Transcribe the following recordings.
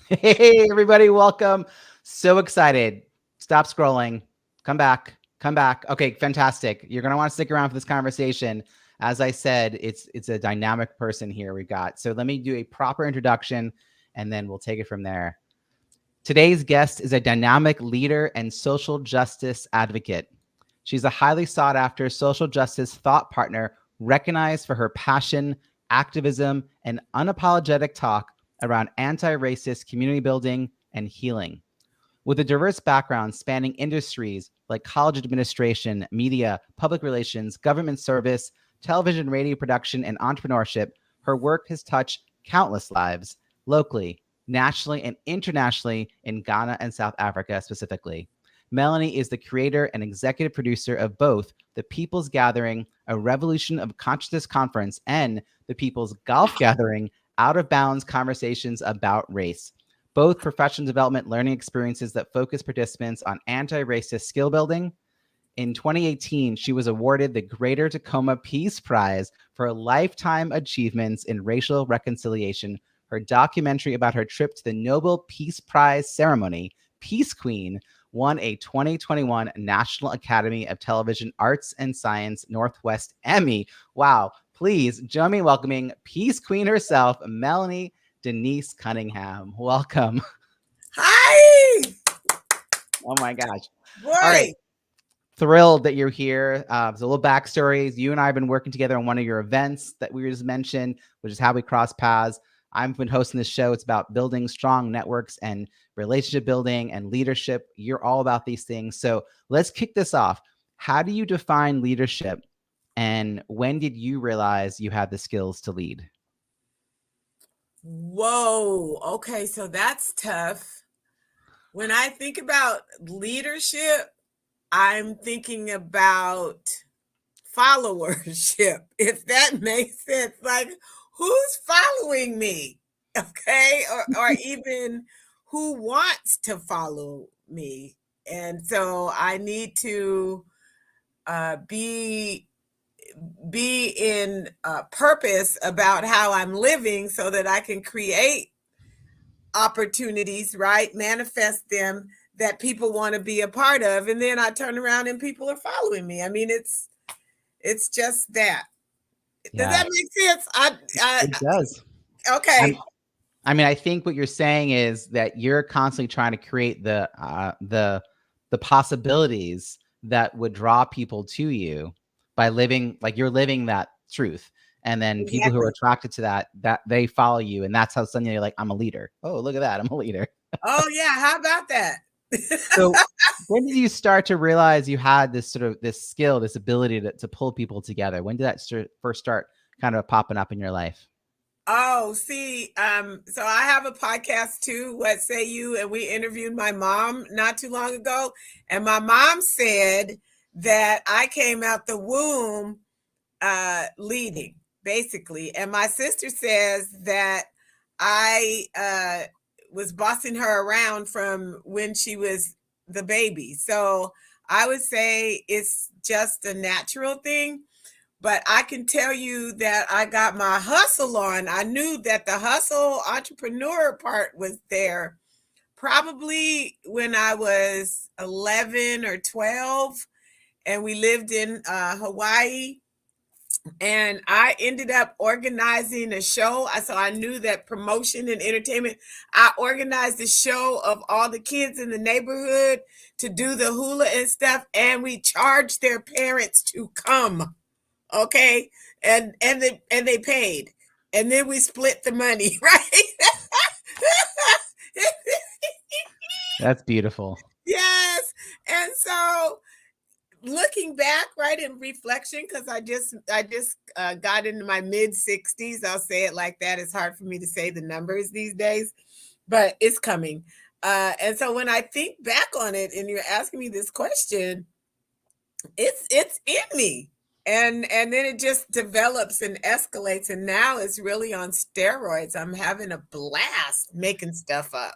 Hey, everybody, welcome. So excited. Stop scrolling. Come back. Come back. Okay, fantastic. You're going to want to stick around for this conversation. As I said, it's a dynamic person here we got. So let me do a proper introduction and then we'll take it from there. Today's guest is a dynamic leader and social justice advocate. She's a highly sought after social justice thought partner recognized for her passion, activism, and unapologetic talk around anti racist community building and healing. With a diverse background spanning industries like college administration, media, public relations, government service, television, radio production, and entrepreneurship, her work has touched countless lives locally, nationally, and internationally in Ghana and South Africa specifically. Melannie is the creator and executive producer of both the People's Gathering, a Revolution of Consciousness conference, and the People's Golf Gathering, Out of Bounds Conversations About Race, both professional development learning experiences that focus participants on anti-racist skill building. In 2018, she was awarded the Greater Tacoma Peace Prize for lifetime achievements in racial reconciliation. Her documentary about her trip to the Nobel Peace Prize ceremony, Peace Queen, won a 2021 National Academy of Television Arts and Science Northwest Emmy. Wow. Please join me in welcoming Peace Queen herself, Melannie Denise Cunningham. Welcome. Hi. Oh my gosh. Boy. All right. Thrilled that you're here. So a little backstory. You and I have been working together on one of your events that we just mentioned, which is how we cross paths. I've been hosting this show. It's about building strong networks and relationship building and leadership. You're all about these things. So let's kick this off. How do you define leadership? And when did you realize you had the skills to lead? Whoa. Okay. So that's tough. When I think about leadership, I'm thinking about followership, if that makes sense. Like, who's following me? Okay. Or even who wants to follow me. And so I need to be in purpose about how I'm living so that I can create opportunities, right? Manifest them that people want to be a part of. And then I turn around and people are following me. I mean, it's just that. Yeah. Does that make sense? It does. Okay. I think what you're saying is that you're constantly trying to create the possibilities that would draw people to you by living like you're living that truth. And then people who are attracted to that they follow you. And that's how suddenly you're like, I'm a leader. Oh, look at that. I'm a leader. Oh yeah. How about that? So when did you start to realize you had this sort of this skill, this ability to pull people together? When did that first start kind of popping up in your life? Oh, see, so I have a podcast too, What Say You? And we interviewed my mom not too long ago. And my mom said that I came out the womb leading, basically. And my sister says that I was bossing her around from when she was the baby. So I would say it's just a natural thing. But I can tell you that I got my hustle on. I knew that the hustle entrepreneur part was there probably when I was 11 or 12, and we lived in Hawaii. And I ended up organizing a show. So I knew that promotion and entertainment. I organized a show of all the kids in the neighborhood to do the hula and stuff. And we charged their parents to come. Okay. And they paid. And then we split the money, right? That's beautiful. Yes. And so looking back, right, in reflection, because I just got into my mid 60s. I'll say it like that. It's hard for me to say the numbers these days, but it's coming. And so when I think back on it, and you're asking me this question, it's in me. And then it just develops and escalates, and now it's really on steroids. I'm having a blast making stuff up.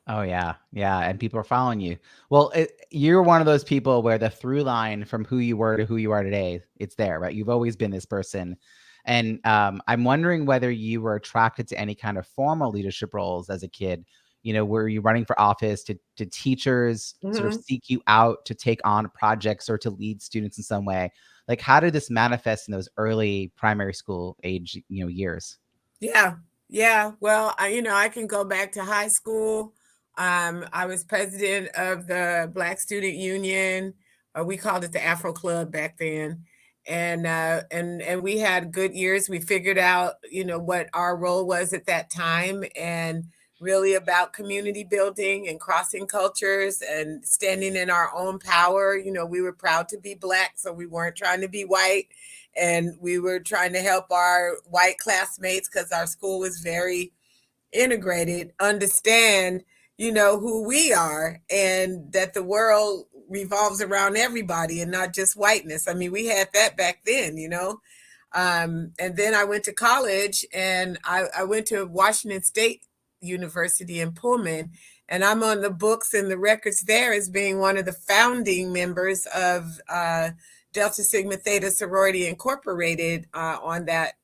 Oh yeah, yeah, and people are following you. Well, you're one of those people where the through line from who you were to who you are today, it's there, right? You've always been this person, and I'm wondering whether you were attracted to any kind of formal leadership roles as a kid. were you running for office? Did teachers sort of Mhm. seek you out to take on projects or to lead students in some way? Like, how did this manifest in those early primary school age, years? Yeah. Yeah. Well, I can go back to high school. I was president of the Black Student Union. We called it the Afro Club back then. And we had good years. We figured out, what our role was at that time, and really about community building and crossing cultures and standing in our own power. We were proud to be Black, so we weren't trying to be white, and we were trying to help our white classmates, because our school was very integrated, understand, who we are, and that the world revolves around everybody and not just whiteness. I mean, we had that back then. And then I went to college, and I went to Washington State University in Pullman, and I'm on the books and the records there as being one of the founding members of Delta Sigma Theta Sorority Incorporated on that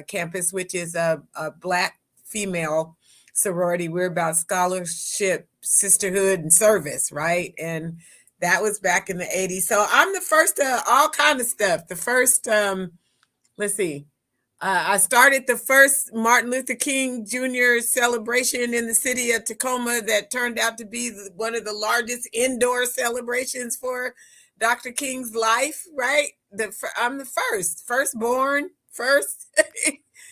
campus, which is a Black female sorority. We're about scholarship, sisterhood, and service, right? And that was back in the 80s. So I'm the first all kind of stuff. The first, let's see, I started the first Martin Luther King Jr. celebration in the city of Tacoma that turned out to be one of the largest indoor celebrations for Dr. King's life, right? I'm the firstborn, first.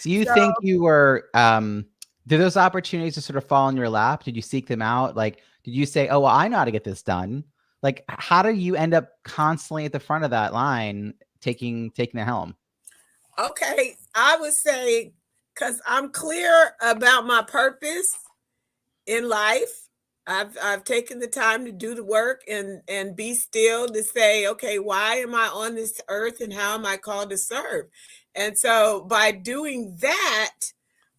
Do you So, think you were, did those opportunities just sort of fall in your lap? Did you seek them out? Like, did you say, oh, well, I know how to get this done? Like, how do you end up constantly at the front of that line, taking the helm? okay, I would say, because I'm clear about my purpose in life. I've taken the time to do the work and be still to say, okay, why am I on this earth and how am I called to serve? And so by doing that,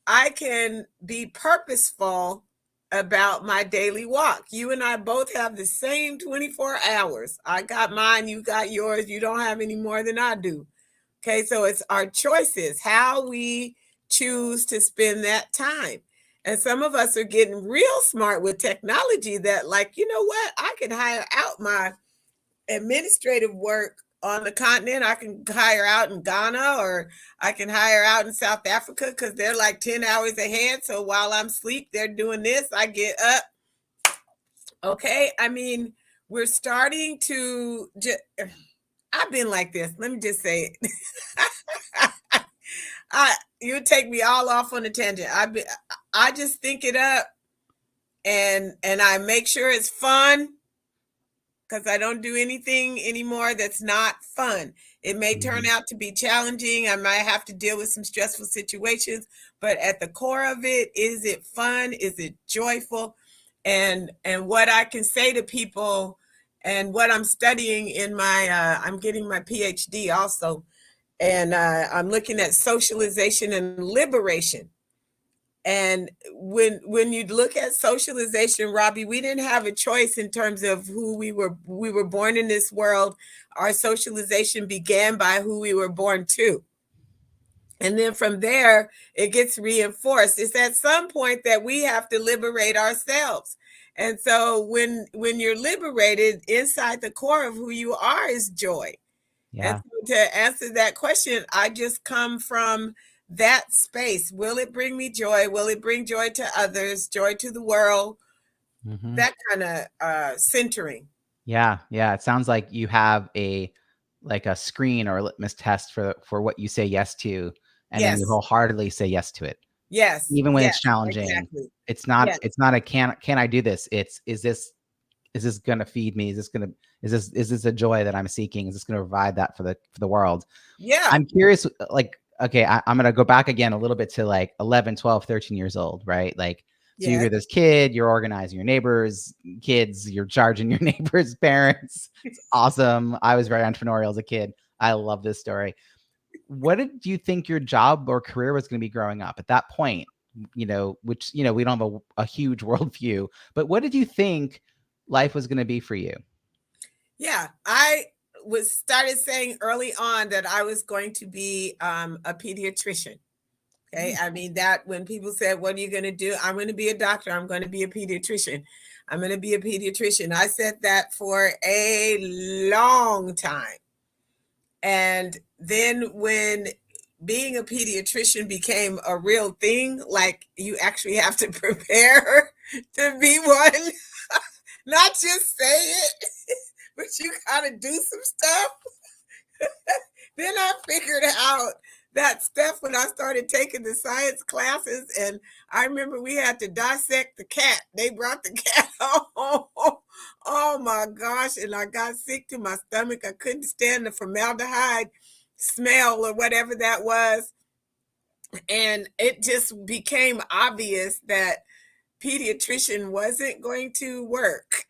I can be purposeful about my daily walk. You and I both have the same 24 hours. I got mine, you got yours. You don't have any more than I do. Okay, so it's our choices, how we choose to spend that time. And some of us are getting real smart with technology that, like, you know what? I can hire out my administrative work on the continent. I can hire out in Ghana, or I can hire out in South Africa, because they're like 10 hours ahead. So while I'm asleep, they're doing this. I get up. Okay. I mean, we're starting to I've been like this. Let me just say it. You take me all off on a tangent. I just think it up, and I make sure it's fun, because I don't do anything anymore that's not fun. It may turn out to be challenging. I might have to deal with some stressful situations, but at the core of it, is it fun? Is it joyful? And what I can say to people, and what I'm studying in my, I'm getting my PhD also, and I'm looking at socialization and liberation. And when you look at socialization, Robbie, we didn't have a choice in terms of who we were. We were born in this world. Our socialization began by who we were born to. And then from there, it gets reinforced. It's at some point that we have to liberate ourselves. And so when you're liberated, inside the core of who you are is joy. And Yeah. so to answer that question, I just come from that space. Will it bring me joy? Will it bring joy to others, joy to the world? That kind of centering. Yeah. Yeah. It sounds like you have like a screen or a litmus test for what you say yes to, and then you Yes. wholeheartedly say yes to it, Yes. even when Yes. it's challenging. Exactly. It's Yes. not a can I do this? It's is this gonna feed me? Is this a joy that I'm seeking? Is this gonna provide that for the world? Yeah. I'm curious, like, okay, I'm gonna go back again a little bit to like 11, 12, 13 years old, right? Like, so Yes. you're this kid, you're organizing your neighbors' kids, you're charging your neighbors' parents. It's awesome. I was very entrepreneurial as a kid. I love this story. What did you think your job or career was going to be growing up at that point? Which, we don't have a huge worldview, but what did you think life was going to be for you? Yeah. I started saying early on that I was going to be a pediatrician. Okay. I mean, that when people said, what are you going to do? I'm going to be a doctor. I'm going to be a pediatrician. I'm going to be a pediatrician. I said that for a long time. And then when being a pediatrician became a real thing, like you actually have to prepare to be one, not just say it, but you got to do some stuff. Then I figured out that stuff when I started taking the science classes. And I remember we had to dissect the cat. They brought the cat home. Oh my gosh. And I got sick to my stomach. I couldn't stand the formaldehyde smell or whatever that was. And it just became obvious that pediatrician wasn't going to work.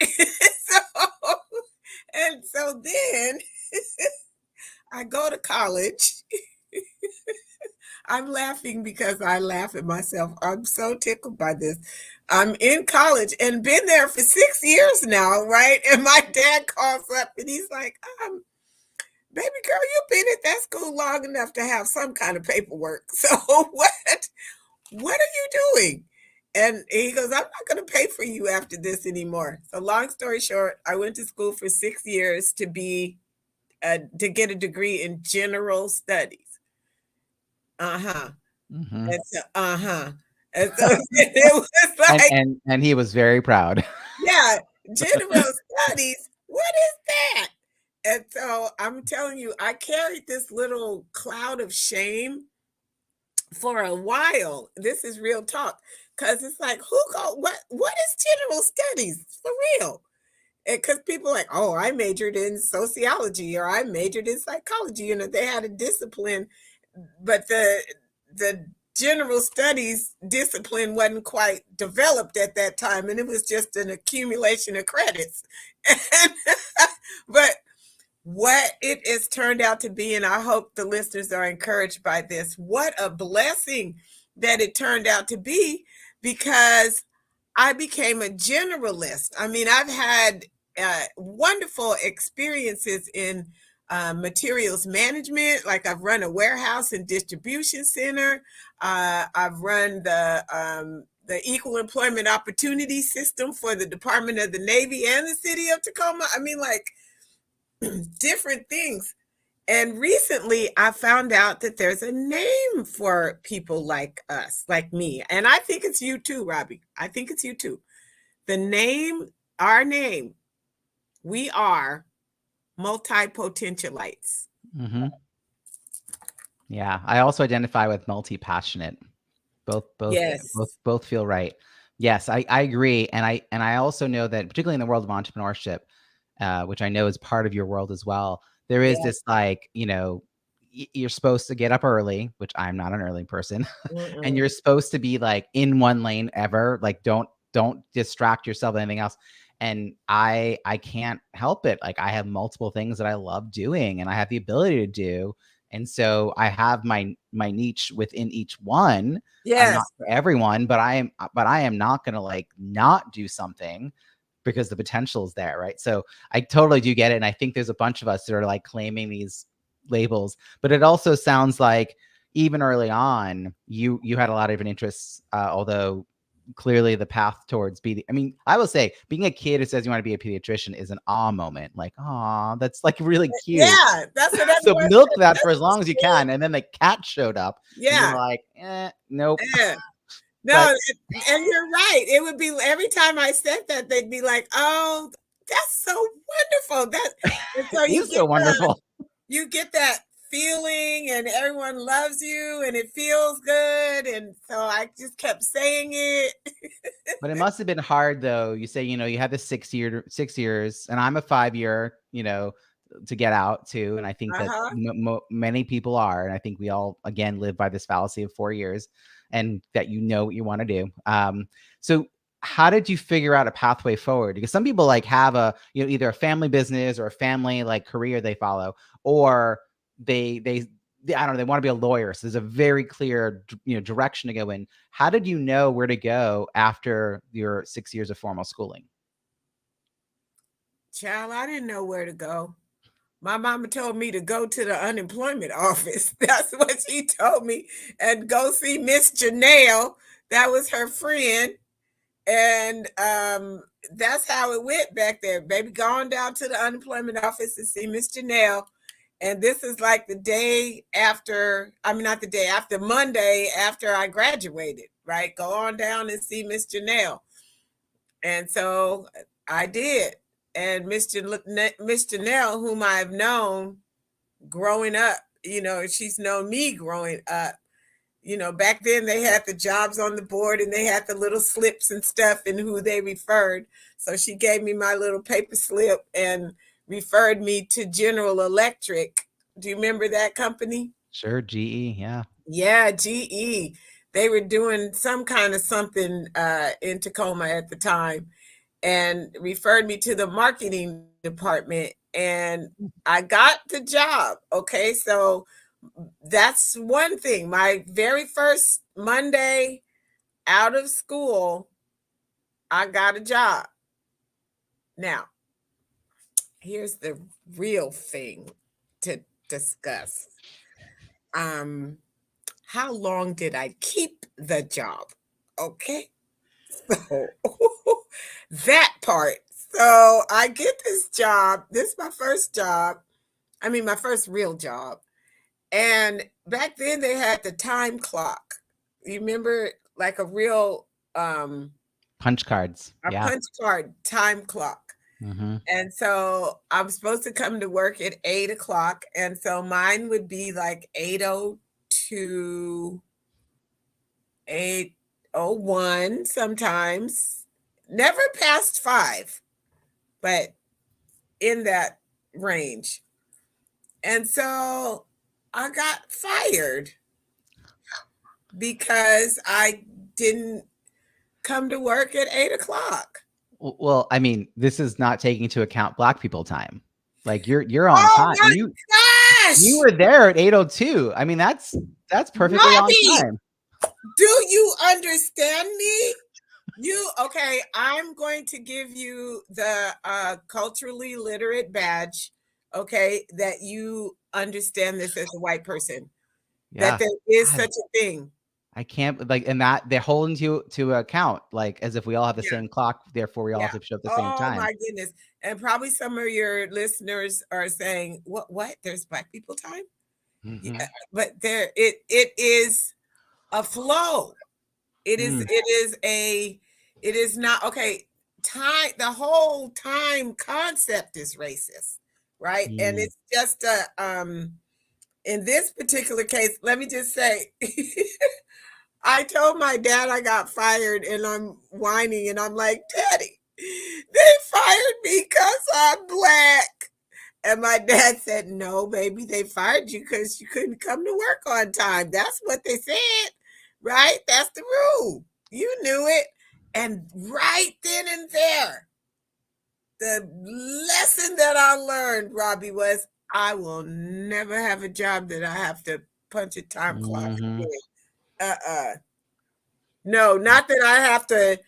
So then I go to college. I'm laughing because I laugh at myself. I'm so tickled by this. I'm in college and been there for 6 years now, right? And my dad calls up and he's like, baby girl, you've been at that school long enough to have some kind of paperwork. So what are you doing? And he goes, I'm not going to pay for you after this anymore. So long story short, I went to school for 6 years to get a degree in general studies. Mm-hmm. And so, and so it was like, and he was very proud. yeah, general studies. What is that? And so I'm telling you, I carried this little cloud of shame for a while. This is real talk, because it's like, what is general studies for real? Because people are like, oh, I majored in sociology or I majored in psychology. You know, they had a discipline, but the general studies discipline wasn't quite developed at that time, and it was just an accumulation of credits. But what it has turned out to be, and I hope the listeners are encouraged by this, what a blessing that it turned out to be, because I became a generalist. I mean, I've had wonderful experiences in materials management. Like I've run a warehouse and distribution center. I've run the Equal Employment Opportunity System for the Department of the Navy and the City of Tacoma. I mean, like different things. And recently I found out that there's a name for people like us, like me. And I think it's you too, Robbie. I think it's you too. Our name, we are multi-potentialites. Mm-hmm. Yeah. I also identify with multi-passionate. Both Yes. both feel right. Yes, I agree. And I also know that particularly in the world of entrepreneurship, which I know is part of your world as well, there is this like, you know, you're supposed to get up early, which I'm not an early person, and you're supposed to be like in one lane ever. Like don't distract yourself with anything else. And I can't help it. Like I have multiple things that I love doing and I have the ability to do. And so I have my niche within each one. Yes. I'm not for everyone, but I am not going to like not do something because the potential is there, right? So I totally do get it. And I think there's a bunch of us that are like claiming these labels, but it also sounds like even early on, you had a lot of different interests, although clearly the path towards I mean, I will say being a kid who says you want to be a pediatrician is an awe moment. Like, aw, that's like really cute. Yeah, that's what so milk that for as long as you can. And then the cat showed up. Yeah. And you're like, nope. Yeah. No, and you're right. It would be every time I said that, they'd be like, "Oh, that's so wonderful." So you get so wonderful. You get that feeling, and everyone loves you, and it feels good. And so I just kept saying it. But it must have been hard, though. You say, you know, you had this 6 years, and I'm a 5-year, you know, to get out too. And I think that many people are, and I think we all again live by this fallacy of 4 years. And that you know what you want to do. So how did you figure out a pathway forward? Because some people like have a, you know, either a family business or a family like career they follow, or they I don't know, they want to be a lawyer. So there's a very clear, you know, direction to go in. How did you know where to go after your 6 years of formal schooling? Child, I didn't know where to go. My mama told me to go to the unemployment office. That's what she told me. And go see Miss Janelle. That was her friend. And that's how it went back there. Baby, going down to the unemployment office to see Miss Janelle. And this is like the day after, I mean, not the day after, Monday after I graduated, right? Go on down and see Miss Janelle. And so I did. And Miss Janelle, whom I've known growing up, she's known me growing up. Back then they had the jobs on the board and they had the little slips and stuff and who they referred. So she gave me my little paper slip and referred me to General Electric. Do you remember that company? Sure, GE, yeah. Yeah, GE. They were doing some kind of something in Tacoma at the time and referred me to the marketing department. And I got the job. Okay, so that's one thing. My very first Monday out of school, I got a job. Now, here's the real thing to discuss. How long did I keep the job? Okay. So that part. So I get this job. This is my first job. I mean, my first real job. And back then they had the time clock. You remember, like a real punch cards. a Yeah. punch card time clock. Mm-hmm. And so I'm supposed to come to work at 8:00. And so mine would be like 8:02, 8:01 sometimes. Never past 5, but in that range. And so I got fired because I didn't come to work at 8:00. Well, I mean, this is not taking into account Black people time. Like you're on Oh time. my gosh! You were there at 8:02. I mean, that's perfectly Robbie, on time. do you understand me? Okay, I'm going to give you the culturally literate badge, okay, that you understand this as a white person. Yeah. That there is God, such a thing. I can't like, and that they're holding you to account, like as if we all have the Yeah. same clock, therefore we all Yeah. have to show up at the same Oh time. my goodness. And probably some of your listeners are saying, what? There's Black people time? Mm-hmm. Yeah, but it is a flow. It is not okay. Time, the whole time concept is racist, right? And it's just in this particular case, let me just say, I told my dad I got fired and I'm whining and I'm like, Daddy, they fired me because I'm Black. And my dad said, no, baby, they fired you because you couldn't come to work on time. That's what they said, right? That's the rule. You knew it. And right then and there, the lesson that I learned, Robbie, was I will never have a job that I have to punch a time clock again. No, not that I have to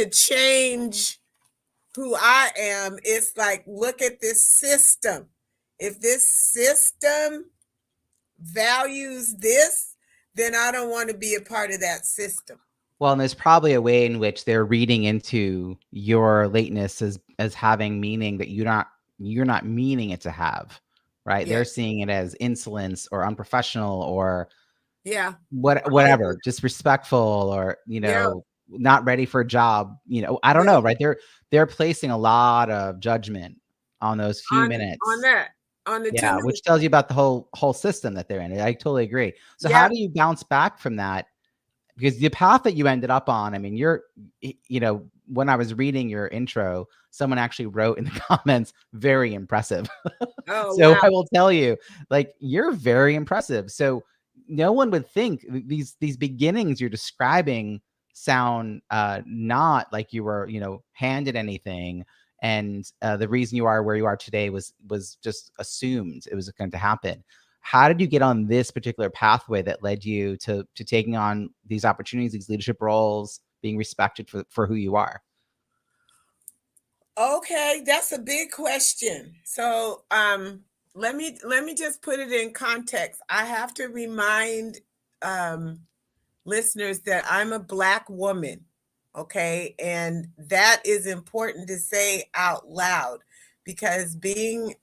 change who I am. It's like, look at this system. If this system values this, then I don't want to be a part of that system. Well, and there's probably a way in which they're reading into your lateness as having meaning that you're not meaning it to have, right? Yeah. They're seeing it as insolence or unprofessional or whatever, disrespectful or not ready for a job. I don't know, right? They're placing a lot of judgment on those few minutes on the 2 minutes, which tells you about the whole system that they're in. I totally agree. So how do you bounce back from that? Because the path that you ended up on, I mean, when I was reading your intro, someone actually wrote in the comments, very impressive. So wow. I will tell you, like, you're very impressive. So no one would think these beginnings you're describing sound not like you were, handed anything. And the reason you are where you are today was just assumed it was going to happen. How did you get on this particular pathway that led you to taking on these opportunities, these leadership roles, being respected for who you are? Okay, that's a big question. So let me just put it in context. I have to remind listeners that I'm a Black woman, okay? And that is important to say out loud, because being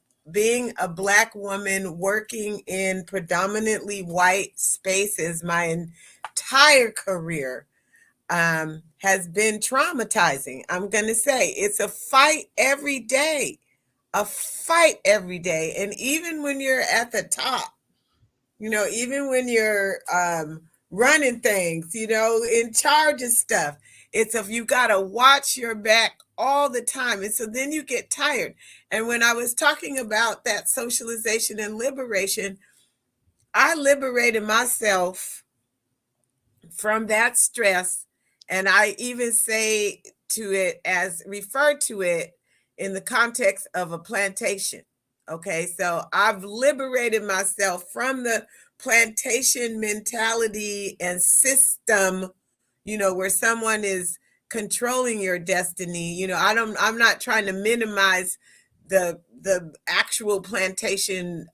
a Black woman working in predominantly white spaces my entire career has been traumatizing. I'm going to say it's a fight every day, a fight every day. And even when you're at the top, even when you're running things, in charge of stuff, it's if you got to watch your back all the time. And so then you get tired. And when I was talking about that socialization and liberation, I liberated myself from that stress. And I even say to it as refer to it in the context of a plantation. Okay, so I've liberated myself from the plantation mentality and system, where someone is controlling your destiny. I'm not trying to minimize the actual plantation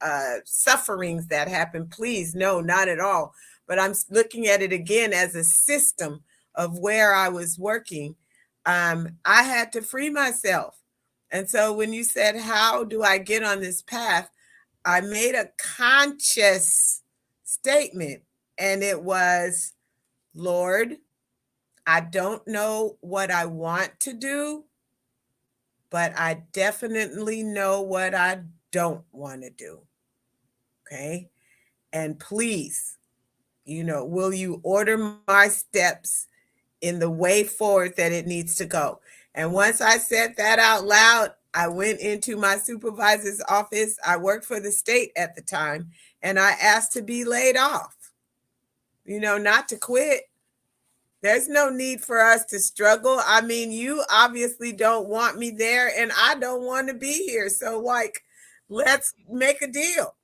sufferings that happen. Please, no, not at all. But I'm looking at it again as a system of where I was working. I had to free myself. And so when you said, how do I get on this path? I made a conscious statement, and it was, Lord, I don't know what I want to do, but I definitely know what I don't want to do. Okay. And please, will you order my steps in the way forward that it needs to go? And once I said that out loud, I went into my supervisor's office. I worked for the state at the time, and I asked to be laid off, not to quit. There's no need for us to struggle. I mean, you obviously don't want me there, and I don't want to be here. So, let's make a deal.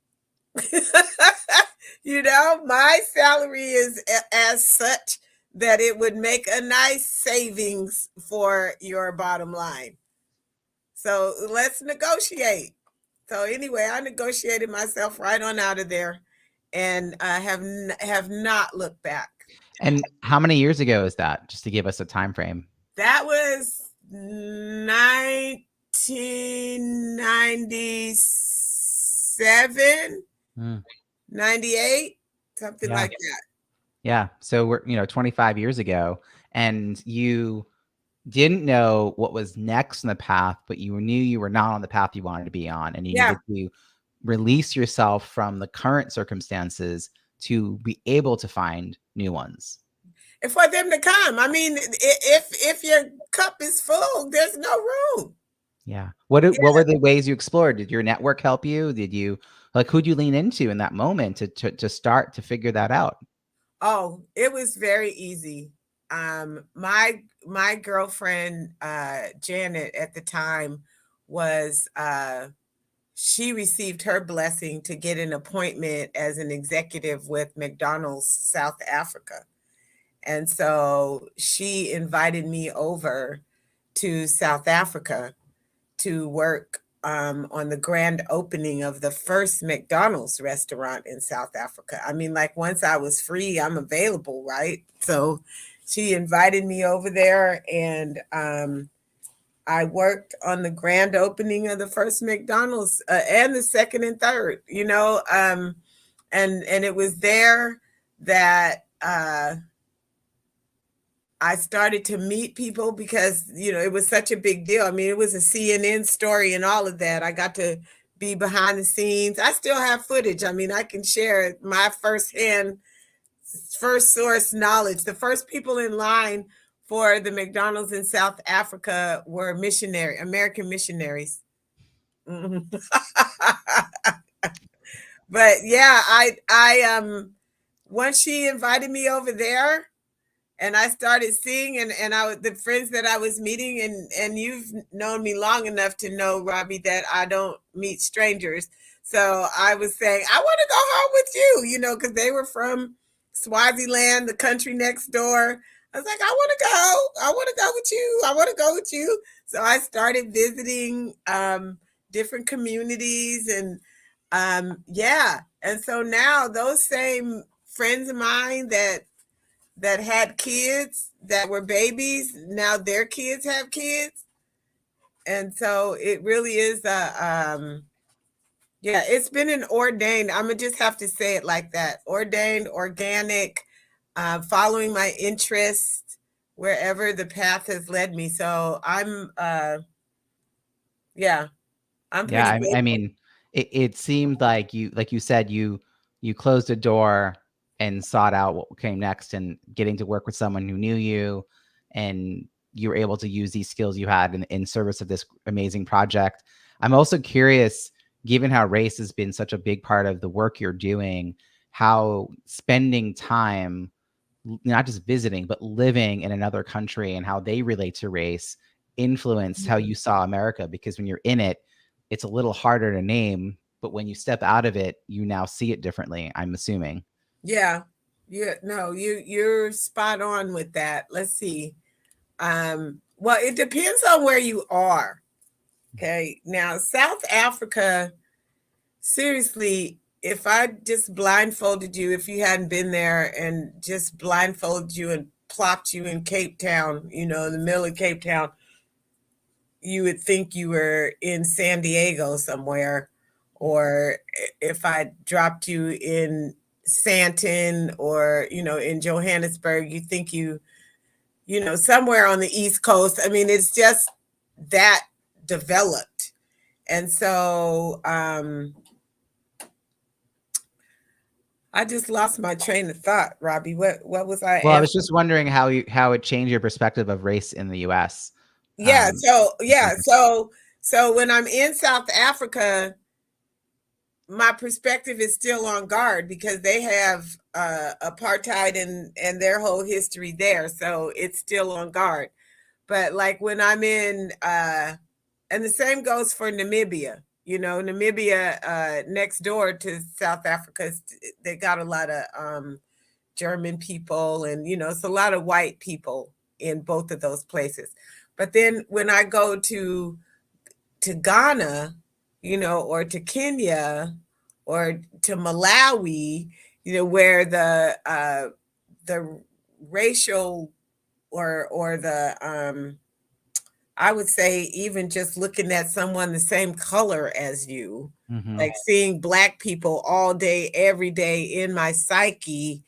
My salary is as such that it would make a nice savings for your bottom line. So let's negotiate. So anyway, I negotiated myself right on out of there, and I have not looked back. And how many years ago is that? Just to give us a time frame. That was 1997, 98, something like that. Yeah. So we're 25 years ago, and you didn't know what was next in the path, but you knew you were not on the path you wanted to be on, and you needed to release yourself from the current circumstances to be able to find new ones. For them to come. I mean, if your cup is full, there's no room. Yeah. What were the ways you explored? Did your network help you? Did you who'd you lean into in that moment to start to figure that out? Oh, it was very easy. My girlfriend, Janet, at the time was she received her blessing to get an appointment as an executive with McDonald's South Africa. And so she invited me over to South Africa to work on the grand opening of the first McDonald's restaurant in South Africa. I mean, once I was free, I'm available, right? So she invited me over there, and I worked on the grand opening of the first McDonald's and the second and third, and it was there that I started to meet people because, it was such a big deal. I mean, it was a CNN story and all of that. I got to be behind the scenes. I still have footage. I mean, I can share my first source knowledge. The first people in line for the McDonald's in South Africa were American missionaries. But yeah, I once she invited me over there, and I started seeing, and the friends that I was meeting, and you've known me long enough to know, Robbie, that I don't meet strangers. So I was saying, I want to go home with you, because they were from Swaziland, the country next door. I was like, I want to go with you. I want to go with you. So I started visiting different communities, and Yeah. And so now those same friends of mine that had kids that were babies, now their kids have kids. And so it really is yeah, it's been an ordained, I'm gonna just have to say it like that, ordained, organic, following my interest wherever the path has led me. So yeah, I'm Yeah, pretty I grateful. mean, it seemed like you said, you closed a door and sought out what came next, and getting to work with someone who knew you, and you were able to use these skills you had in service of this amazing project. I'm also curious, given how race has been such a big part of the work you're doing, how spending time not just visiting, but living in another country and how they relate to race influenced how Mhm. you saw America. Because when you're in it, it's a little harder to name, but when you step out of it, you now see it differently, I'm assuming. Yeah. Yeah, no, you're spot on with that. Let's see. Well, it depends on where you are. Okay. Now, South Africa, seriously, if I just blindfolded you, if you hadn't been there, and just blindfolded you and plopped you in Cape Town, in the middle of Cape Town, you would think you were in San Diego somewhere. Or if I dropped you in Sandton, or, in Johannesburg, you think somewhere on the East Coast. I mean, it's just that developed. And so I just lost my train of thought, Robbie. What was I Well, I was asking? just wondering how it changed your perspective of race in the US. Yeah, so That's yeah, interesting. so when I'm in South Africa, my perspective is still on guard because they have apartheid and their whole history there. So it's still on guard. But like when I'm in and the same goes for Namibia. Namibia, next door to South Africa, they got a lot of German people, and it's a lot of white people in both of those places. But then when I go to Ghana, or to Kenya, or to Malawi, where the racial, or the I would say, even just looking at someone the same color as you, Hmm. like seeing black people all day, every day in my psyche,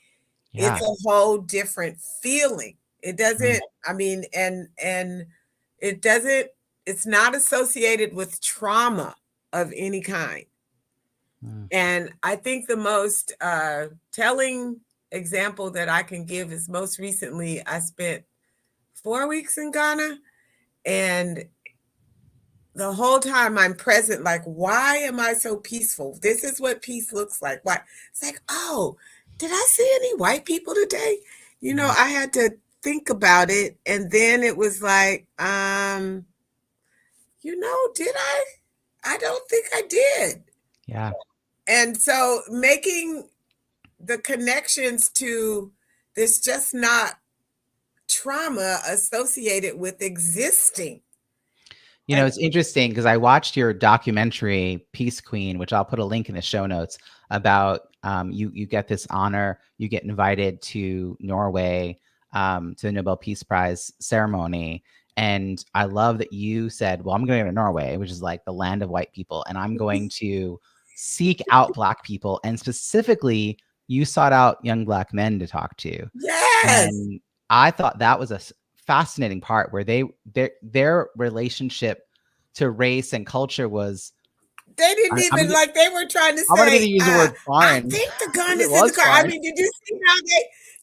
it's Yeah. a whole different feeling. It Mm, doesn't, I mean, and it doesn't, it's not associated with trauma of any kind. mm. And I think the most telling example that I can give is, most recently I spent 4 weeks in Ghana, and the whole time I'm present, like, why am I so peaceful? This is what peace looks like. Why? It's like, oh, did I see any white people today? Mm. I had to think about it. And then it was like, did I? I don't think I did. Yeah. And so making the connections to this, just not trauma associated with existing. And It's interesting because I watched your documentary Peace Queen, which I'll put a link in the show notes, about you get this honor, you get invited to Norway to the Nobel Peace Prize ceremony. And I love that you said, well, I'm going to go to Norway, which is like the land of white people, and I'm going to seek out black people. And specifically, you sought out young black men to talk to. yes, And I thought that was a fascinating part where their relationship to race and culture was, they didn't I'm even, gonna like, they were trying to I'm gonna say, use the word I foreign think the gun because it is in the was car. I foreign. mean, did you see how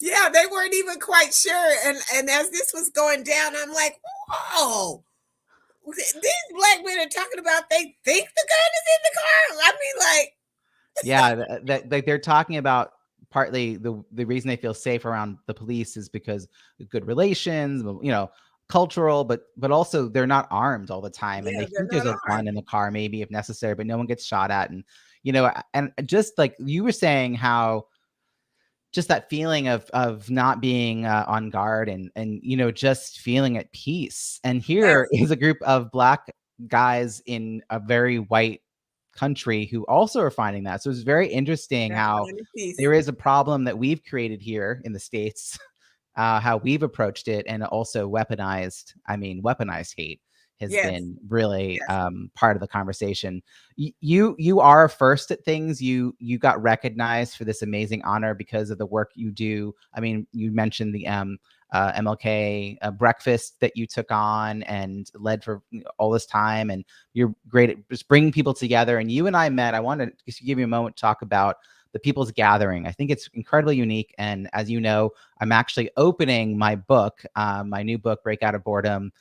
yeah, they weren't even quite sure. And as this was going down, I'm like, whoa, these black men are talking about, they think the gun is in the car. I mean, like, Yeah, that like they're talking about partly the reason they feel safe around the police is because of good relations, cultural, but also they're not armed all the time, and yeah, they they're think there's not a gun armed. in the car maybe if necessary, but no one gets shot at, and just like you were saying, how just that feeling of not being on guard, and just feeling at peace. And here Yes, is a group of black guys in a very white country who also are finding that. So it's very interesting how there is a problem that we've created here in the States, how we've approached it, and also weaponized hate has been really part of the conversation. You are first at things. You got recognized for this amazing honor because of the work you do. I mean, you mentioned the MLK breakfast that you took on and led for all this time, and you're great at just bringing people together. And you and I met. I wanted to just give you a moment to talk about the People's Gathering. I think it's incredibly unique. And as you know, I'm actually opening my book, my new book, Break Out of Boredom,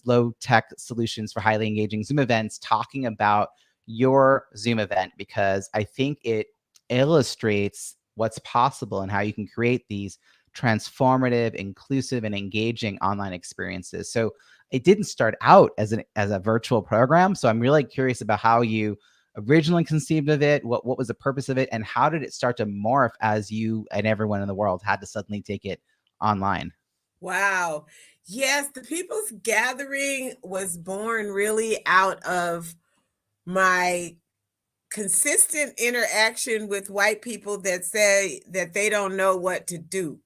Low Tech Solutions for Highly Engaging Zoom Events, talking about your Zoom event, because I think it illustrates what's possible and how you can create these transformative, inclusive, and engaging online experiences. So it didn't start out as a virtual program. So I'm really curious about how you originally conceived of it, what was the purpose of it, and how did it start to morph as you and everyone in the world had to suddenly take it online? Wow. Yes, the People's Gathering was born really out of my consistent interaction with white people that say that they don't know what to do.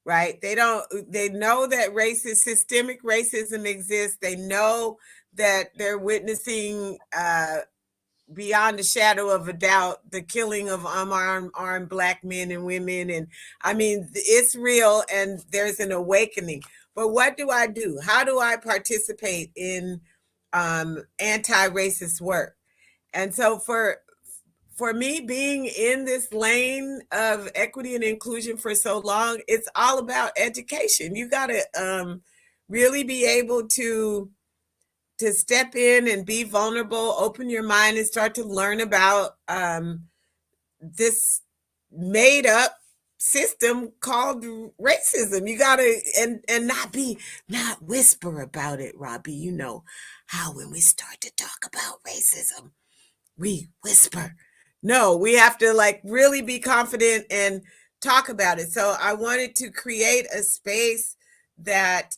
Right? They know that systemic racism exists. They know that they're witnessing beyond a shadow of a doubt the killing of unarmed Black men and women. And I mean, it's real, and there's an awakening. But what do I do? How do I participate in anti-racist work? And so for me, being in this lane of equity and inclusion for so long, it's all about education. You got to really be able to step in and be vulnerable, open your mind, and start to learn about this made up system called racism. You got to and not whisper about it, Robbie. You know how when we start to talk about racism, we whisper. No, we have to like really be confident and talk about it. So I wanted to create a space that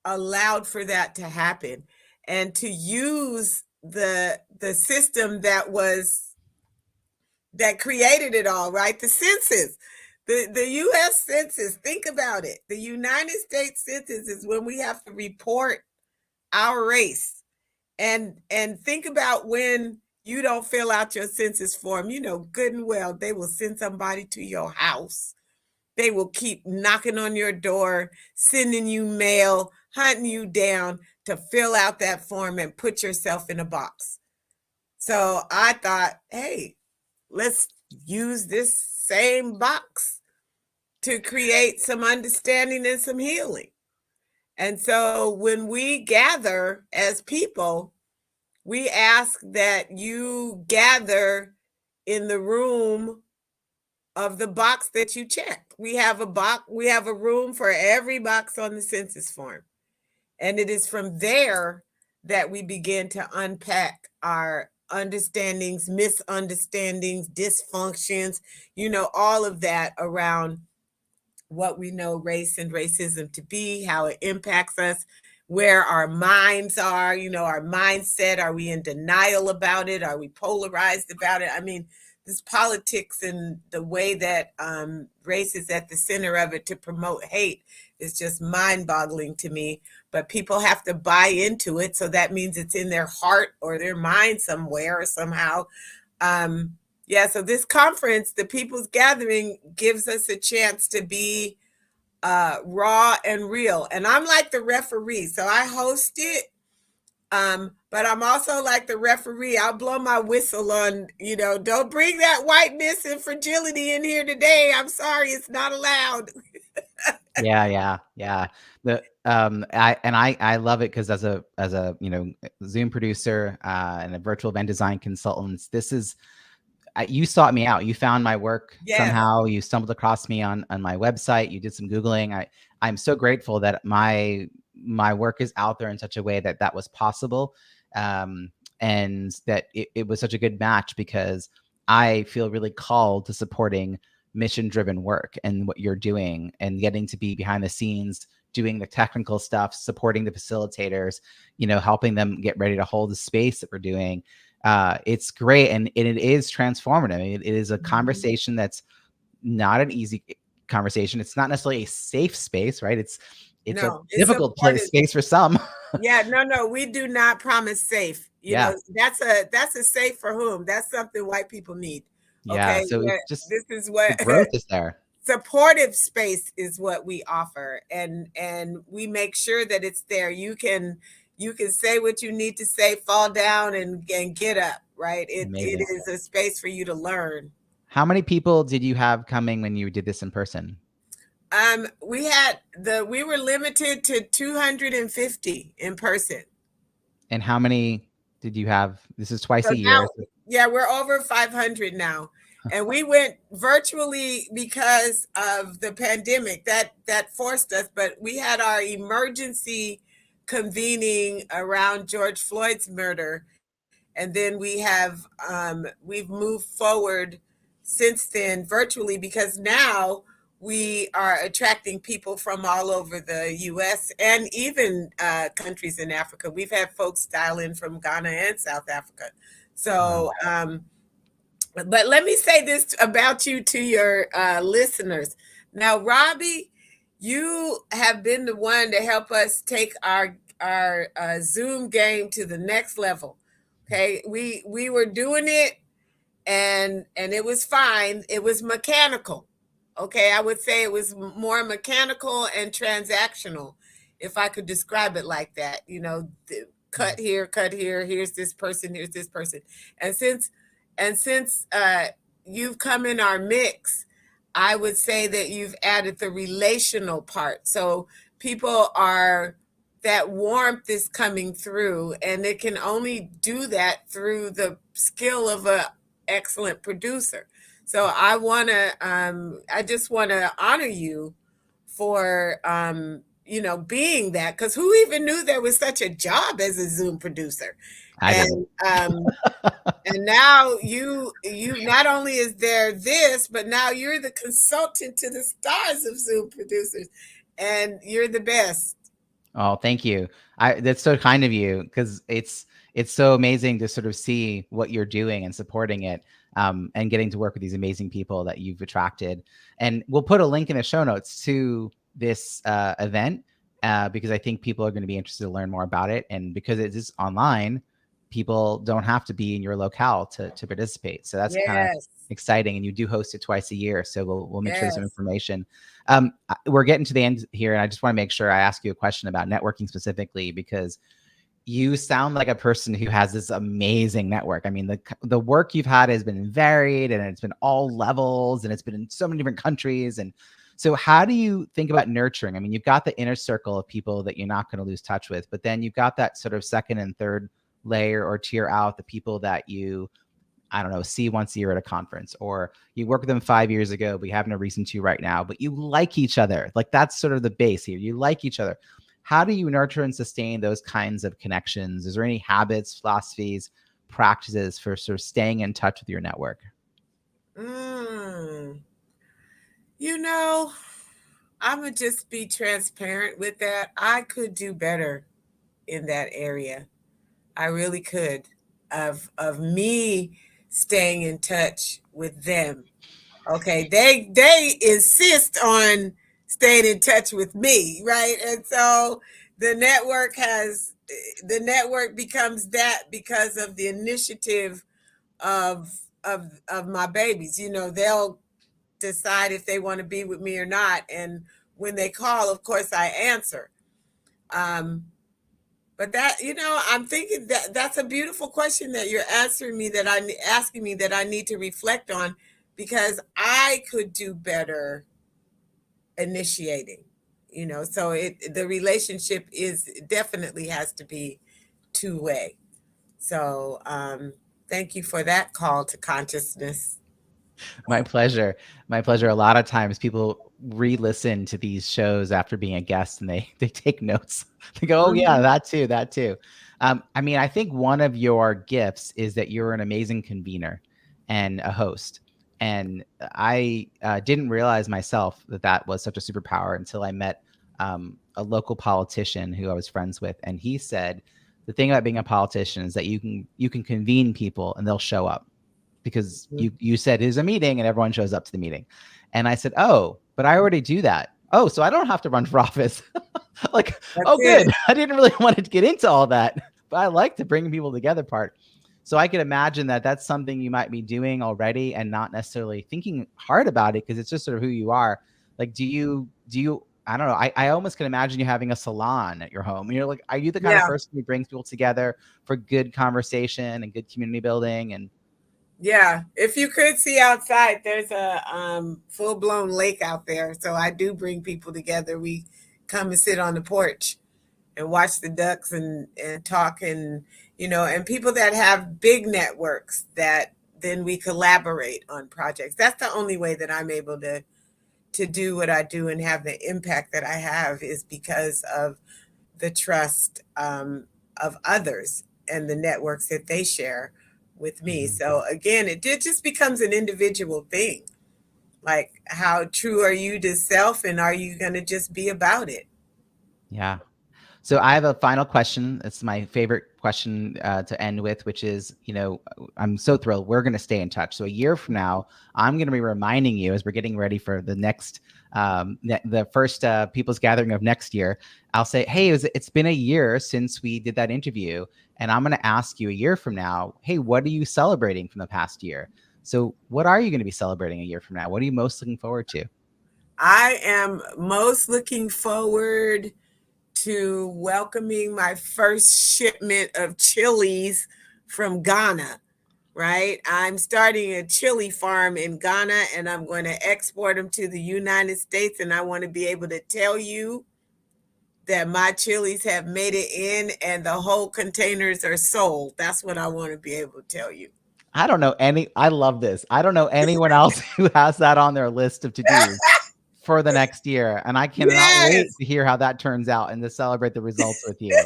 allowed for that to happen, and to use the system that created it all, right? The census, the US Census. Think about it. The United States Census is when we have to report our race. And think about when you don't fill out your census form, you know good and well they will send somebody to your house. They will keep knocking on your door, sending you mail, hunting you down to fill out that form and put yourself in a box. So I thought, hey, let's use this same box to create some understanding and some healing. And so when we gather as people, we ask that you gather in the room of the box that you checked. We have a room for every box on the census form. And it is from there that we begin to unpack our understandings, misunderstandings, dysfunctions, all of that around what we know race and racism to be, how it impacts us, where our minds are, our mindset. Are we in denial about it? Are we polarized about it? I mean, this politics and the way that race is at the center of it to promote hate is just mind-boggling to me. But people have to buy into it, so that means it's in their heart or their mind somewhere or somehow. So this conference, the People's Gathering, gives us a chance to be raw and real. And I'm like the referee, so I host it. But I'm also like the referee. I'll blow my whistle on, don't bring that whiteness and fragility in here today. I'm sorry, it's not allowed. Yeah. I love it because as a Zoom producer and a virtual event design consultant, this is you sought me out. You found my work somehow. You stumbled across me on my website. You did some Googling. I'm so grateful that my work is out there in such a way that was possible, and that it was such a good match, because I feel really called to supporting mission-driven work and what you're doing, and getting to be behind the scenes, doing the technical stuff, supporting the facilitators, helping them get ready to hold the space that we're doing. It's great, and it is transformative. It is a conversation that's not an easy conversation. It's not necessarily a safe space, right? It's a No, it's difficult place supportive. space for some. Yeah, no, we do not promise safe. Yeah. That's a safe for whom? That's something white people need. Yeah. Okay, So yeah, it's just this is the what growth is there. supportive space is what we offer, and we make sure that it's there. You can say what you need to say, fall down and get up. Right? It Amazing. is a space for you to learn. How many people did you have coming when you did this in person? We were limited to 250 in person. And how many did you have? This is twice So a year. now, yeah, we're over 500 now, and we went virtually because of the pandemic that forced us. But we had our emergency convening around George Floyd's murder, and then we've moved forward since then virtually because now we are attracting people from all over the U.S. and even countries in Africa. We've had folks dial in from Ghana and South Africa. Wow. So, but let me say this about you to your listeners. Now, Robbie, you have been the one to help us take our Zoom game to the next level. Okay, we were doing it, and it was fine. It was mechanical. Okay, I would say it was more mechanical and transactional, if I could describe it like that. Cut here, cut here. Here's this person. Here's this person. And since you've come in our mix, I would say that you've added the relational part. So people are that warmth is coming through, and it can only do that through the skill of a excellent producer. So I just want to honor you for, being that, because who even knew there was such a job as a Zoom producer? I didn't. And now you not only is there this, but now you're the consultant to the stars of Zoom producers, and you're the best. Oh, thank you. That's so kind of you, because it's so amazing to sort of see what you're doing and supporting it, and getting to work with these amazing people that you've attracted. And we'll put a link in the show notes to this event, because I think people are going to be interested to learn more about it. And because it is online, people don't have to be in your locale to participate. So that's kind of Yes, exciting. And you do host it twice a year, so we'll make sure there's some yes, information. We're getting to the end here, and I just want to make sure I ask you a question about networking specifically, because you sound like a person who has this amazing network. I mean, the work you've had has been varied, and it's been all levels, and it's been in so many different countries. And so how do you think about nurturing? I mean, you've got the inner circle of people that you're not going to lose touch with, but then you've got that sort of second and third layer or tier out, the people that you, I don't know, see once a year at a conference, or you worked with them 5 years ago, but you have no reason to right now, but you like each other. Like, that's sort of the base here. You like each other. How do you nurture and sustain those kinds of connections? Is there any habits, philosophies, practices for sort of staying in touch with your network? mm. You know, I'm gonna just be transparent with that. I could do better in that area. I really could, of me staying in touch with them. Okay, they insist on staying in touch with me, right? And so the network has the network becomes that because of the initiative of my babies. They'll decide if they want to be with me or not, and when they call, of course I answer. Um, but I'm thinking that that's a beautiful question that you're answering me, that I asking me, that I need to reflect on, because I could do better initiating. So the relationship is definitely has to be two-way. So thank you for that call to consciousness. My pleasure. My pleasure. A lot of times people re-listen to these shows after being a guest, and they take notes. They go, "Oh yeah, Mhm. that too, that too." I mean, I think one of your gifts is that you're an amazing convener and a host. And I didn't realize myself that that was such a superpower until I met a local politician who I was friends with, and he said the thing about being a politician is that you can convene people and they'll show up because you said there's a meeting and everyone shows up to the meeting. And I said, oh, but I already do that. Oh, so I don't have to run for office. Like, That's good. it. I didn't really want to get into all that, but I like to bring people together part. So I could imagine that that's something you might be doing already and not necessarily thinking hard about it because it's just sort of who you are. Like, do you, I don't know. I almost can imagine you having a salon at your home. You're like, are you the kind of person who brings people together for good conversation and good community building? And yeah, if you could see outside, there's a full-blown lake out there. So I do bring people together. We come and sit on the porch and watch the ducks and talk and, and people that have big networks that then we collaborate on projects. That's the only way that I'm able to do what I do and have the impact that I have is because of the trust of others and the networks that they share with me. So again, it just becomes an individual thing. Like, how true are you to self, and are you going to just be about it? yeah. So I have a final question. It's my favorite question to end with, which is, I'm so thrilled. We're going to stay in touch. So a year from now, I'm going to be reminding you as we're getting ready for the next, the first People's Gathering of next year. I'll say, hey, it's been a year since we did that interview. And I'm going to ask you a year from now, hey, what are you celebrating from the past year? So what are you going to be celebrating a year from now? What are you most looking forward to? I am most looking forward to welcoming my first shipment of chilies from Ghana, right? I'm starting a chili farm in Ghana and I'm going to export them to the United States. And I want to be able to tell you that my chilies have made it in and the whole containers are sold. That's what I want to be able to tell you. I don't know I love this. I don't know anyone else who has that on their list of to-dos for the next year. And I cannot wait to hear how that turns out and to celebrate the results with you.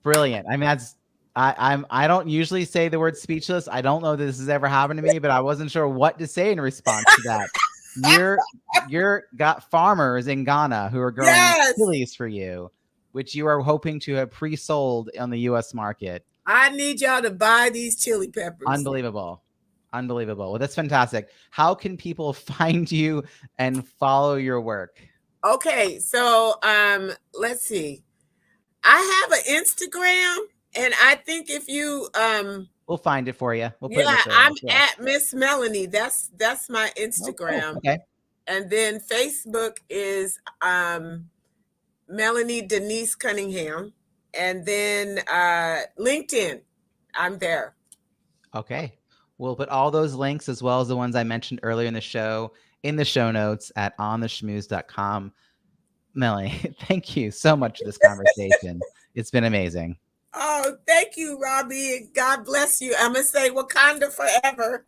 Brilliant. I mean, I don't usually say the word speechless. I don't know that this has ever happened to me, but I wasn't sure what to say in response to that. You're got farmers in Ghana who are growing chilies for you, which you are hoping to have pre-sold on the US market. I need y'all to buy these chili peppers. Unbelievable. Well, that's fantastic. How can people find you and follow your work? Okay, so let's see. I have an Instagram, and I think if you we'll find it for you. We'll put it I'm at Miss Melannie. That's my Instagram. Oh, cool. Okay. And then Facebook is Melannie Denise Cunningham. And then LinkedIn, I'm there. Okay. We'll put all those links as well as the ones I mentioned earlier in the show notes at ontheschmooze.com. Melannie, thank you so much for this conversation. It's been amazing. Oh, thank you, Robbie. God bless you. I'm going to say Wakanda forever.